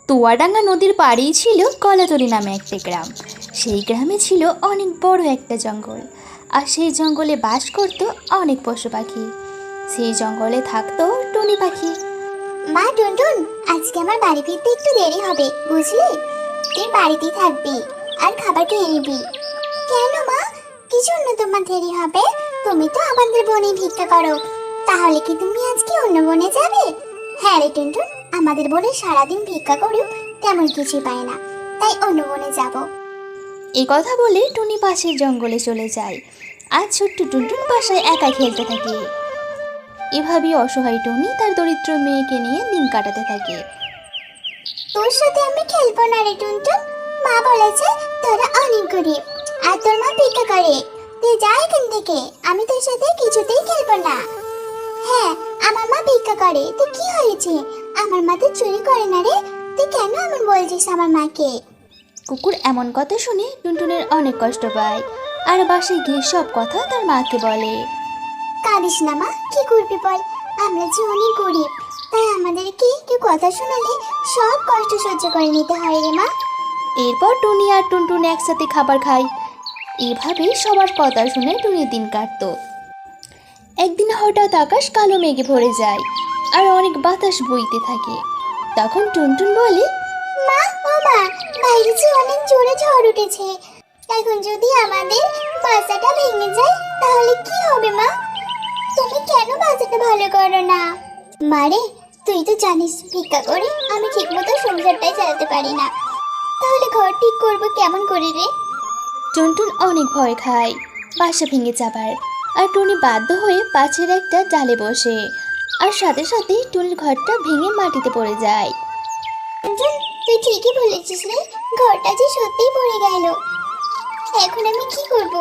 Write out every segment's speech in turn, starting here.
তোয়াডাঙ্গা নদীর পাড়েই ছিল কলাতলি নামে একটা গ্রাম। সেই গ্রামে ছিল অনেক বড় একটা জঙ্গল, আর সেই জঙ্গলে বাস করত অনেক পশু পাখি। সেই জঙ্গলে থাকতো টুনি পাখি। মা টুনটুন, আজকে আমার বাড়ি ফিরতে একটু দেরি হবে, বুঝলি? তুই বাড়িতেই থাকবি আর খাবার খেয়ে নিবি। কেন মা, কি জন্য তোমার দেরি হবে? তুমি তো আমাদের বনে ভিক্ষা করো, তাহলে কি তুমি আজকে অন্য বনে যাবে? হ্যাঁ রে টুনটুন, আমাদের বনে সারাদিন ভিক্ষা করেও তেমন কিছু পায় না, তাই অন্য বনে যাব। এই কথা বলে টুনি পাশের জঙ্গলে চলে যায়, আর ছোট্ট টুনটুন বাসায় একা খেলতে থাকে। এভাবেই অসহায় টুনি তার দরিদ্র মেয়েকে নিয়ে দিন কাটাতে থাকে। তোর সাথে আমি খেলবো না রে টুনটুন, মা বলেছে তোরা অনেক গরিব আর তোর মা ভিক্ষা করে। তুই যা এখান থেকে, আমি তোর সাথে কিছুতেই খেলবো না। হ্যাঁ, আমার মা ভিক্ষা করে, তো কি হয়েছে? আমার মা তো চুরি করে না রে, তুই কেন এমন বলছিস আমার মাকে? কুকুর এমন কথা শুনে টুনটুনের অনেক কষ্ট পায়, আর বাসায় গিয়ে সব কথা তার মাকে বলে। কাঁদিস না মা, কি করবি বল? আমরা যে অনেক গরিব, তাই আমাদেরকে কেউ কথা শোনালে সব কষ্ট সহ্য করে নিতে হয় রে মা। এরপর টুনি আর টুনটুন একসাথে খাবার খায়। এভাবেই সবার কথা শুনে টুনির দিন কাটতো। একদিন হঠাৎ আকাশ কালো মেঘে ভরে যায়, আর অনেক বাতাস বইতে থাকে। তখন টুনটুন বলে, মা, ও মা, বাইরে যে অনেক জোরে ঝড় উঠেছে, এখন যদি আমাদের বাসাটা ভেঙে যায় তাহলে কি হবে মা? তুমি কেন বাসাটা ভালো করো না? মারে, তুই তো জানিস ভিক্ষা করে আমি ঠিকমতো সংসারটাই চালাতে পারি না, তাহলে ঘর ঠিক করবো কেমন করে রে? টুনটুন অনেক ভয় খায় বাসা ভেঙে যাবার, আর টুনি বাধ্য হয়ে পাশের একটা ডালে বসে, আর সাথে সাথে টুনির ঘরটা ভেঙে মাটিতে পড়ে যায়। টুনটুন, তুই ঠিকই বলেছিস রে, ঘরটা যে সত্যিই পড়ে গেল। এখন আমি কি করব?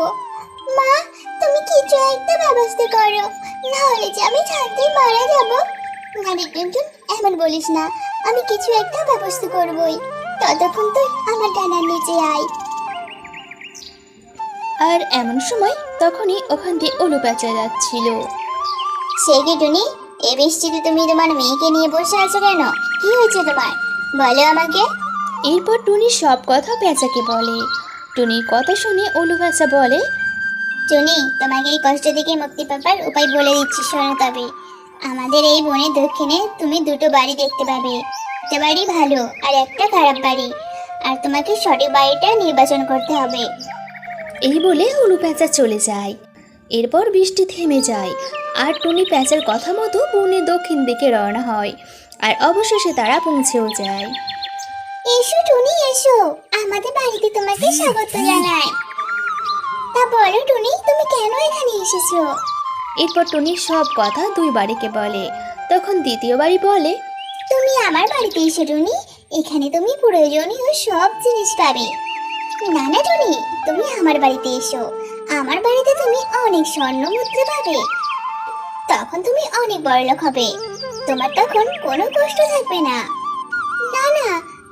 মা, তুমি কিছু একটা ব্যবস্থা করো, না হলে যে আমি ঠান্ডায় মারা যাব। না রে টুনটুন, এমন বলিস না, আমি কিছু একটা ব্যবস্থা করবই, ততক্ষণ তুই আমার ডানার নিচে আয়। আর এমন সময় তখনই ওখান দিয়ে উলু পেঁচা যাচ্ছিল। সে কি টুনি, এই বৃষ্টিতে তুমি তোমার মেয়েকে নিয়ে বসে আছো কেন? কি হয়েছে তোমার, বলো আমাকে। এরপর টুনি সব কথা পেঁচাকে বলে। টুনির কথা শুনে উলু পেঁচা বলে, টুনি, তোমাকে এই কষ্ট থেকে মুক্তি পাবার উপায় বলে দিচ্ছি, শোনো তবে। আমাদের এই বনের দক্ষিণে তুমি দুটো বাড়ি দেখতে পাবে, একটা বাড়ি ভালো আর একটা খারাপ বাড়ি, আর তোমাকে সঠিক বাড়িটা নির্বাচন করতে হবে। এই বলে উলু পেঁচা চলে যায়। এরপর বৃষ্টি থেমে যায়, আর টুনি পেঁচার কথা মতো বনের দক্ষিণ দিকে রওনা হয়, আর অবশেষে তারা পৌঁছেও যায়। এসো টুনি, এসো, আমাদের বাড়িতে তোমাকে স্বাগত জানাই। তা বলো টুনি, তুমি কেন এখানে এসেছো? এরপর টুনি সব কথা দুই বাড়িকে বলে। তখন দ্বিতীয় বাড়ি বলে, তুমি আমার বাড়িতে এসো টুনি, এখানে তুমি প্রয়োজনীয় সব জিনিস পাবে। না না টুনি, তুমি আমার বাড়িতে এসো, আমার বাড়িতে তুমি অনেক স্বর্ণ মুদ্রা পাবে, তখন তুমি অনেক বড়লোক হবে, তোমার তখন কোনো কষ্ট থাকবে না। না না,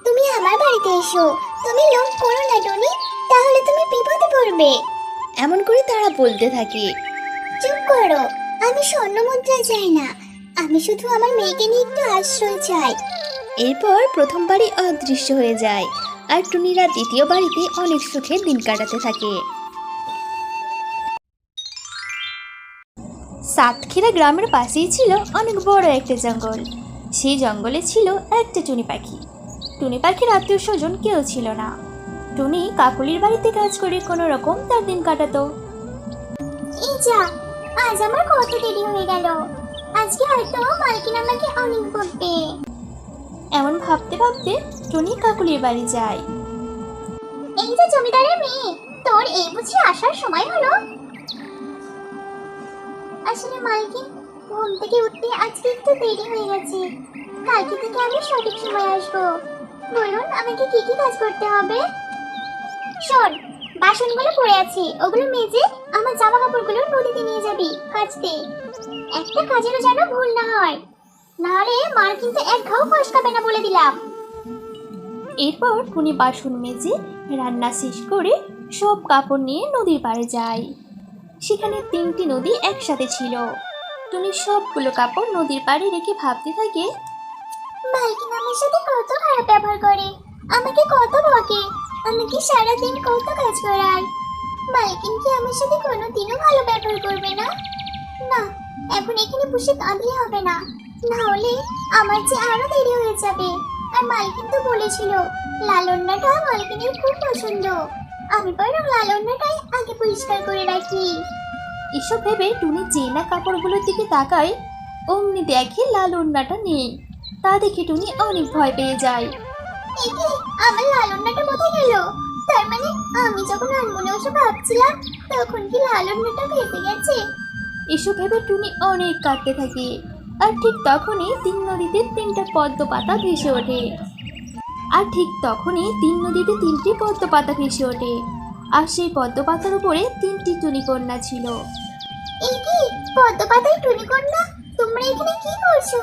তুমি আমার বাড়িতে এসো, তুমি লোভ করো না টুনি, তাহলে তুমি বিপদে পড়বে। এমন করে তারা বলতে থাকে। চুপ করো, আমি স্বর্ণ মুদ্রা চাই না, আমি শুধু আমার মেয়েকে নিয়ে একটু আশ্রয় চাই। এরপর প্রথম বাড়ি অদৃশ্য হয়ে যায়, আর টুনিরা দ্বিতীয় বাড়িতে অনেক সুখে দিন কাটাতে থাকে। সাতক্ষীরা গ্রামের পাশেই ছিল অনেক বড় একটা জঙ্গল। সেই জঙ্গলে ছিল একটা টুনি পাখি। টুনি পাখির আত্মীয় স্বজন কেউ ছিল না। টুনি কাকুলির বাড়িতে কাজ করে কোনো রকম তার দিন কাটাতো। এই যা, আজ আমার কত দেরি হয়ে গেল, আজকে হয়তো মালকিন আমাকে অনেক বকবে। এমন ভাবতে ভাবতে টুনি কাকুলির বাড়ি যায়। এই যে জমিদারের মেয়ে, তোর এই বুঝি আসার সময় হলো? আসলে মালকিন, ঘুম থেকে উঠতে আজকে একটু দেরি হয়ে গেছে, কালকে থেকে আমি সঠিক সময় আসবো। বলুন আমাকে কি কি কাজ করতে হবে? শোন, বাসনগুলো পড়ে আছে, ওগুলো মেজে আমার জামা কাপড়গুলো নদীতে নিয়ে যাবি কাচতে। একটা কাজেরও যেন ভুল না হয়, নাহলে মার কিন্তু এক ঘাও ফসকাবে না বলে দিলাম। এরপর টুনি বাসন মেজে রান্না শেষ করে সব কাপড় নিয়ে নদীর পাড়ে যায়। সেখানে তিনটি নদী একসাথে ছিল। টুনি সবগুলো কাপড় নদীর পাড়ে রেখে ভাবতে থাকে, মালকিন আমার সাথে কত খারাপ ব্যবহার করে, আমাকে কত বকে, আমাকে সারাদিন কত কাজ করায়। মালকিন কি আমার সাথে কোনোদিনও ভালো ব্যবহার করবে না? না, এখন এখানে বসে কাঁদলে হবে না, না হলে আমার যে আরো দেরি হয়ে যাবে। আর মালকিন তো বলেছিল লালন্নাটা মালকিনের খুব পছন্দ, আমি বরং লালন্নাটাই আগে পরিষ্কার করে রাখি। এসব ভেবে টুনি চেনা কাপড়গুলোর দিকে তাকায়, অমনি দেখে লাল ওড়নাটা নেই। তা দেখে টুনি অনেক ভয় পেয়ে যায়। একে আমার লালন্নাটা কোথায় গেল? তার মানে আমি যখন আনমনে ওসব ভাবছিলাম তখন কি লালন্নাটা ভেসে গেছে? এসব ভেবে টুনি অনেক কাঁদতে থাকে। আর ঠিক তখনই তিন নদীতে তিনটা পদ্ম পাতা ভেসে ওঠে। আর সেই পদ্ম পাতার উপরে তিনটি টুনিকন্যা ছিল। একে পদ্ম পাতায় টুনিকন্যা, তোমরা এখানে কি করছো?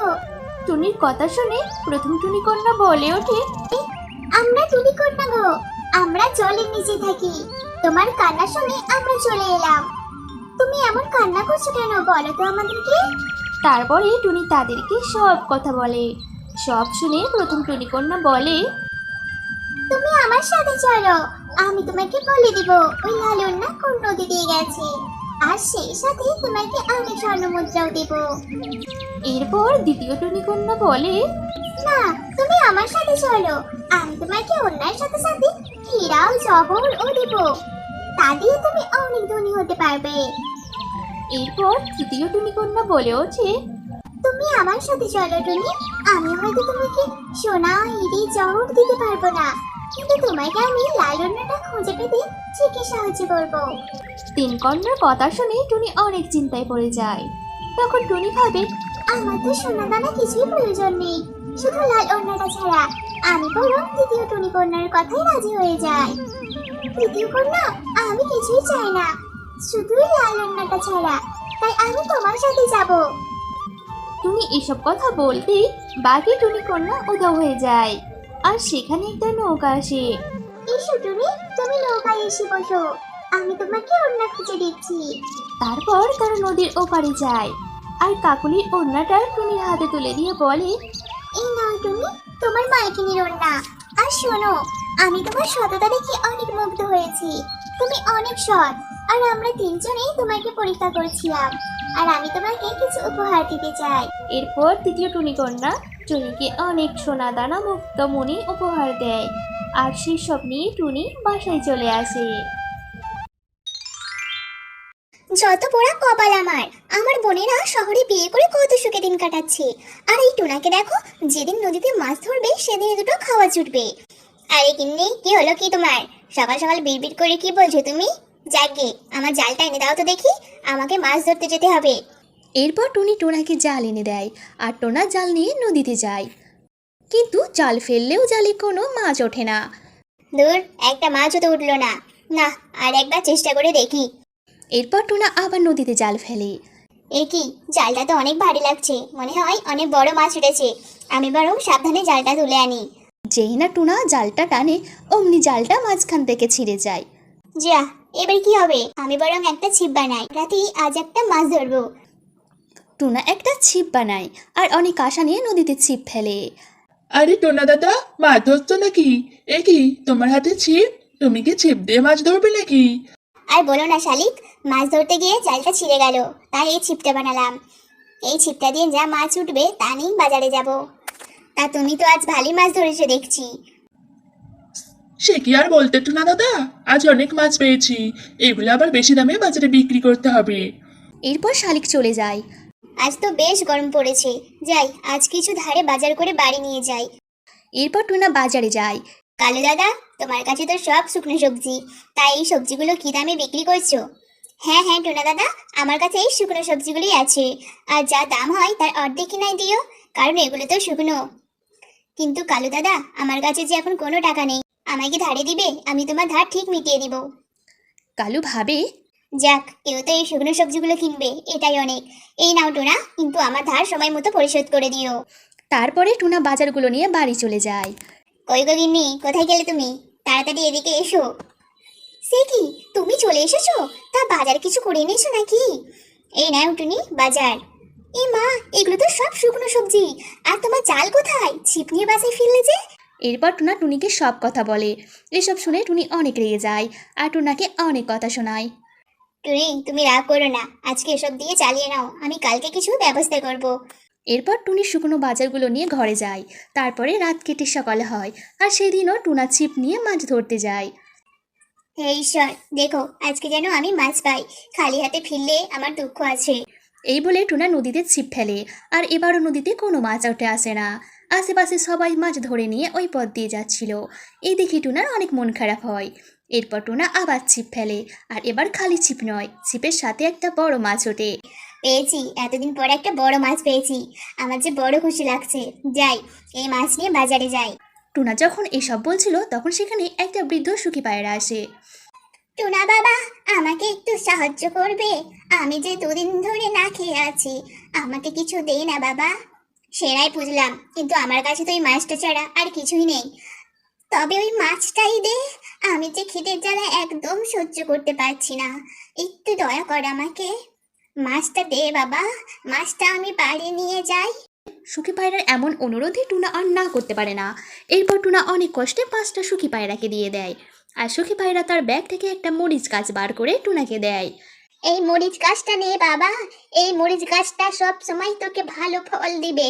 টুনির কথা শুনে প্রথম টুনিকন্যা বলে ওঠে, আমরা টুনিকন্যা গো, আমরা জলের নিচে থাকি, তোমার কান্না শুনে আমরা চলে এলাম। তুমি এমন কান্না করছো কেন বলো তো আমাদেরকে? তারপরে টুনি তাদেরকে সব কথা বলে। সব শুনে প্রথম টুনিকন্যা বলে, তুমি আমার সাথে চলো, আমি তোমাকে বলে দিব ওই লালন্না কোন নদী দিয়ে গেছে, আর সেই সাথে তোমাকে অনেক স্বর্ণ মুদ্রাও দেব। এরপর দ্বিতীয় টুনিকন্যা বলে, না, তুমি আমার সাথে চলো, আমি তোমাকে অন্যার সাথে সাথে হীরাও জহর ও দেব, তা দিয়ে তুমি অনেক ধনী হতে পারবে। এরপর তৃতীয় টুনিকন্যা বলে ওঠে, তুমি আমার সাথে চলো টুনি, আমি হয়তো তোমাকে সোনা হিরে জহর দিতে পারবো না, কিন্তু তোমাকে আমি লালন্নাটা খুঁজে পেতে ঠিকই সাহায্য করবো। তিন কন্যার কথা শুনে টুনি অনেক চিন্তায় পড়ে যায়। তখন টুনি ভাবে, আমার তো সোনা দানা কিছুই প্রয়োজন নেই, শুধু লাল ওড়নাটা ছাড়া। আমি বরং তৃতীয় টুনি কন্যার কথাই রাজি হয়ে যাই। তৃতীয় কন্যা, আমি কিছুই চাই না, শুধুই লাল ওড়নাটা ছাড়া, তাই আমি তোমার সাথে যাব। টুনি এসব কথা বলতেই বাকি টুনিকন্যা উধাও হয়ে যায়। আর সেখানে একটা নৌকা আসে। এসো টুনি, তুমি নৌকায় এসে বসো, আমি তোমাকে ওড়না খুঁজে দিচ্ছি। তারপর তারা নদীর ওপারে যায়। আর কাকুলির ওড়নাটা টুনির হাতে তুলে দিয়ে বলে, এই নাও টুনি, তোমার মাইকিনের ওড়না। আর শোনো, আমি তোমার সততা দেখে অনেক মুগ্ধ হয়েছি, তুমি অনেক সৎ। আর আমরা তিনজনেই তোমাকে পরীক্ষা করেছিলাম, আর আমি তোমাকে কিছু উপহার দিতে চাই। এরপর তৃতীয় টুনিকন্যা টুনিকে অনেক সোনা দানা মুক্ত মণি উপহার দেয়। আর সেই সব নিয়ে টুনি বাসায় চলে আসে। যত পোড়া কপাল আমার, আমার বোনেরা শহরে বিয়ে করে কত সুখে দিন কাটাচ্ছে, আর এই টোনাকে দেখো, যেদিন নদীতে মাছ ধরবে সেদিন দুটো খাওয়া জুটবে। আরে কিন্নি, কি হলো কি তোমার? সকাল সকাল বিড়বিড় করে কি বলছো তুমি? যাগে, আমার জালটা এনে দাও তো দেখি, আমাকে মাছ ধরতে যেতে হবে। এরপর টুনি টোনাকে জাল এনে দেয়। আর টোনা জাল নিয়ে নদীতে যায়। কিন্তু জাল ফেললেও জালে কোনো মাছ ওঠে না। দূর, একটা মাছও তো উঠলো না। না, আর একবার চেষ্টা করে দেখি। এরপর টোনা আবার নদীতে জাল ফেলে। এ কি, জালটা তো অনেক ভারী লাগছে, মনে হয় অনেক বড় মাছ উঠেছে। আমি বরং সাবধানে জালটা তুলে আনি। যেই না টুনা জালটা টানে, অমনি জালটা মাঝখান থেকে ছিঁড়ে যায়। যা, এবার কি হবে? আমি বরং একটা ছিপ বানাই, রাতেই আজ একটা মাছ ধরবো। টুনা একটা ছিপ বানায় আর অনেক আশা নিয়ে নদীতে ছিপ ফেলে। আরে টোনা দাদা, মাছ ধরছো নাকি? এ কি, তোমার হাতে ছিপ? তুমি কি ছিপ দিয়ে মাছ ধরবে নাকি? আর বলো না শালিক, মাছ ধরতে গিয়ে জালটা ছিঁড়ে গেল, তাই এই ছিপটা বানালাম। এই ছিপটা দিয়ে যা মাছ উঠবে তা নিয়ে বাজারে যাব। তা তুমি তো আজ ভালোই মাছ ধরেছো দেখছি। সে কি আর বলতে টোনা দাদা, আজ অনেক মাছ পেয়েছি, এগুলো আবার বেশি দামে বাজারে বিক্রি করতে হবে। এরপর শালিক চলে যায়। আজ তো বেশ গরম পড়েছে, যাই আজ কিছু ধারে বাজার করে বাড়ি নিয়ে যাই। এরপর টুনা বাজারে যায়। কালু দাদা, তোমার কাছে তো সব শুকনো সবজি, তাই এই সবজিগুলো কি দামে বিক্রি করছো? হ্যাঁ হ্যাঁ টোনা দাদা, আমার কাছে এই শুকনো সবজিগুলোই আছে, আর যা দাম হয় তার অর্ধেক কিনাই দিও, কারণ এগুলো তো শুকনো। কিন্তু কালু দাদা, আমার কাছে যে এখন কোনো টাকা নেই, আমাকে ধারে দিবে? আমি তোমার ধার ঠিক মিটিয়ে দিব। কালু ভাবে, যাক, কেউ তো এই শুকনো সবজিগুলো কিনবে, এটাই অনেক। এই নাও টোনা, কিন্তু আমার ধার সময় মতো পরিশোধ করে দিও। তারপরে টুনা বাজারগুলো নিয়ে বাড়ি চলে যায়। কই গো গিন্নি, কোথায় গেলে তুমি? তাড়াতাড়ি এদিকে এসো। সে কি, তুমি চলে এসেছো? তা বাজার কিছু করে এনেছো নাকি? এই নাও টুনি বাজার। এ মা, এগুলো তো সব শুকনো সবজি। আর তোমার চাল কোথায়? ছিপ নিয়ে বাসায় ফিরলে যে? এরপর টুনা টুনিকে সব কথা বলে। এসব শুনে টুনি অনেক রেগে যায় আর টুনাকে অনেক কথা শোনায়। টুনি, তুমি রাগ করো না, আজকে এসব দিয়ে চালিয়ে নাও, আমি কালকে কিছু ব্যবস্থা করব। এরপর টুনি শুকনো বাজারগুলো নিয়ে ঘরে যায়। তারপরে রাত কেটে সকাল হয় আর সেদিনও টুনা ছিপ নিয়ে মাছ ধরতে যায়। হে ঈশ্বর, দেখো আজকে যেন আমি মাছ পাই। খালি হাতে ফিরলে আমার দুঃখ আছে। এই বলে টুনা নদীতে ছিপ ফেলে আর এবারও নদীতে কোনো মাছ উঠে আসে না। আশেপাশে সবাই মাছ ধরে নিয়ে ওই পথ দিয়ে যাচ্ছিল। এই দেখে টুনার অনেক মন খারাপ হয়। এরপর টুনা আবার ছিপ ফেলে আর এবার খালি ছিপ নয়, ছিপের সাথে একটা বড় মাছ ওঠে। পেয়েছি, এতদিন পরে একটা বড় মাছ পেয়েছি। আমার যে বড় খুশি লাগছে। যাই, এই মাছ নিয়ে বাজারে যাই। টুনা যখন এসব বলছিল তখন সেখানে একটা বৃদ্ধ সুখী পায়রা আসে। টুনা বাবা, আমাকে একটু সাহায্য করবে? আমি যে দুদিন ধরে না খেয়ে আছি, আমাকে কিছু দে না বাবা। সেরাই বুঝলাম, কিন্তু আমার কাছে তো ওই মাছটা ছাড়া আর কিছুই নেই। তবে ওই মাছটাই দে। আমি যে খিদের জ্বালা একদম সহ্য করতে পারছি না। একটু দয়া কর আমাকে। মাছটা দে বাবা, মাছটা আমি বাড়ি নিয়ে যাই। সুখী পায়রার এমন অনুরোধে টুনা আর না করতে পারে না। এরপর টুনা অনেক কষ্টে 5টা সুখী পায়রাকে দিয়ে দেয়। আর সুখী পায়রা তার ব্যাগ থেকে একটা মরিচ গাছ বার করে টুনাকে দেয়। এই মরিচ গাছটা নে বাবা, এই মরিচ গাছটা সব সময় তোকে ভালো ফল দিবে।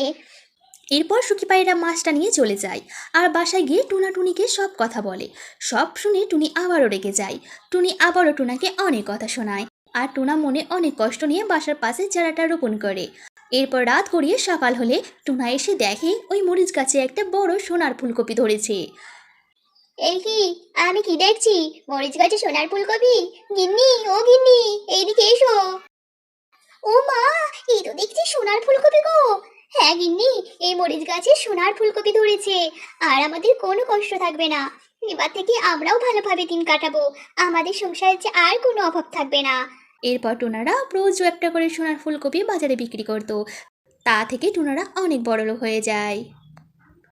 এরপর সুখী পায়রা মাছটা নিয়ে চলে যায় আর বাসায় গিয়ে টুনা টুনিকে সব কথা বলে। সব শুনে টুনি আবারও রেগে যায়। টুনি আবারও টুনাকে অনেক কথা শোনায় আর টুনা মনে অনেক কষ্ট নিয়ে বাসার পাশে চারাটা রোপণ করে। এরপর রাত গড়িয়ে সকাল হলে টুনা এসে দেখে ওই মরিচ গাছে একটা বড় সোনার ফুলকপি ধরেছে। এই কি, আমি কি দেখছি? মরিচ গাছে সোনার ফুলকপি। গিন্নি, ও গিন্নি, এইদিকে এসো। ও মা, এই তো দেখছি সোনার ফুলকপি গো। হ্যাঁ গিন্নি, এই মরিচ গাছে সোনার ফুলকপি ধরেছে। আর আমাদের কোনো কষ্ট থাকবে না। এবার থেকে আমরাও ভালোভাবে দিন কাটাবো। আমাদের সংসারে যে আর কোনো অভাব থাকবে না। এরপর টুনারা রোজ একটা করে সোনার ফুলকপি বাজারে বিক্রি করতো। তা থেকে টুনারা অনেক বড়লোক হয়ে যায়।